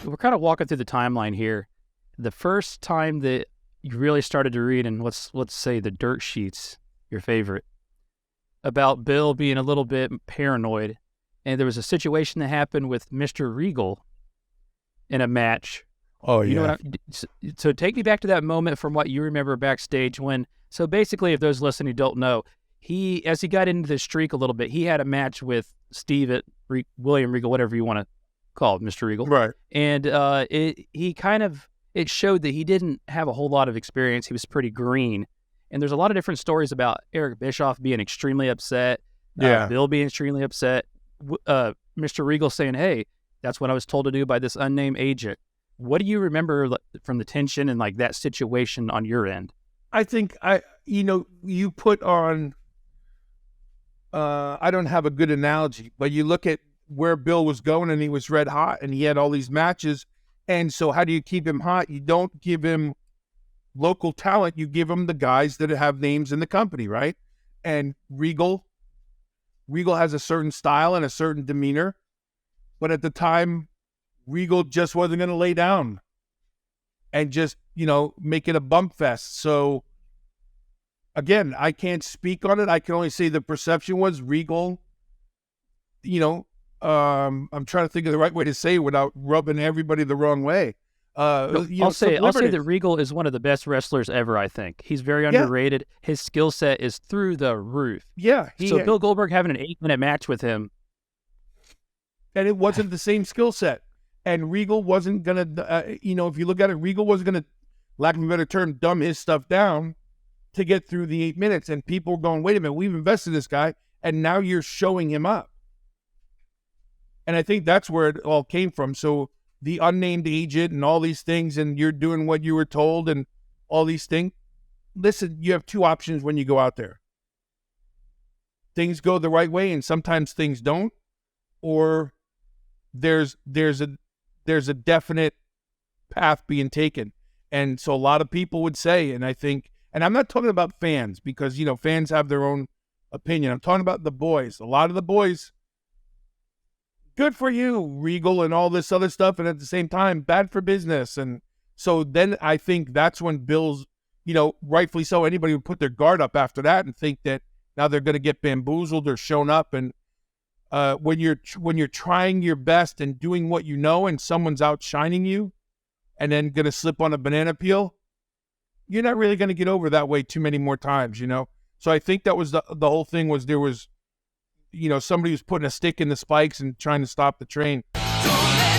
we're kind of walking through the timeline here. The first time that you really started to read, and let's say the dirt sheets, your favorite, about Bill being a little bit paranoid, and there was a situation that happened with Mr. Regal in a match. Oh, you yeah. know so take me back to that moment from what you remember backstage when. So basically, if those listening don't know, as he got into the streak a little bit, he had a match with Steve at William Regal, whatever you want to call it, Mr. Regal. Right. And it showed that he didn't have a whole lot of experience. He was pretty green. And there's a lot of different stories about Eric Bischoff being extremely upset, Bill being extremely upset, Mr. Regal saying, hey, that's what I was told to do by this unnamed agent. What do you remember from the tension and like that situation on your end? I think you put on, I don't have a good analogy, but you look at where Bill was going and he was red hot and he had all these matches. And so how do you keep him hot? You don't give him local talent. You give him the guys that have names in the company, right? And Regal has a certain style and a certain demeanor. But at the time, Regal just wasn't going to lay down and just, make it a bump fest. So again, I can't speak on it. I can only say the perception was Regal, I'm trying to think of the right way to say it without rubbing everybody the wrong way. I'll say that Regal is one of the best wrestlers ever, I think. He's very underrated. His skill set is through the roof. Yeah. Bill Goldberg having an 8-minute match with him. And it wasn't the same skill set. And Regal wasn't going to, if you look at it, Regal wasn't going to, lack of a better term, dumb his stuff down to get through the 8 minutes. And people were going, wait a minute, we've invested in this guy, and now you're showing him up. And I think that's where it all came from. So the unnamed agent and all these things, and you're doing what you were told and all these things. Listen, you have two options when you go out there. Things go the right way and sometimes things don't, or there's a definite path being taken. And so a lot of people would say, and I think, and I'm not talking about fans because, fans have their own opinion. I'm talking about the boys. A lot of the boys, good for you, Regal, and all this other stuff. And at the same time, bad for business. And so then I think that's when Bill's, rightfully so, anybody would put their guard up after that and think that now they're going to get bamboozled or shown up. And when you're trying your best and doing what you know and someone's outshining you and then going to slip on a banana peel, you're not really going to get over that way too many more times, So I think that was the whole thing was there was, somebody was putting a stick in the spikes and trying to stop the train. Don't let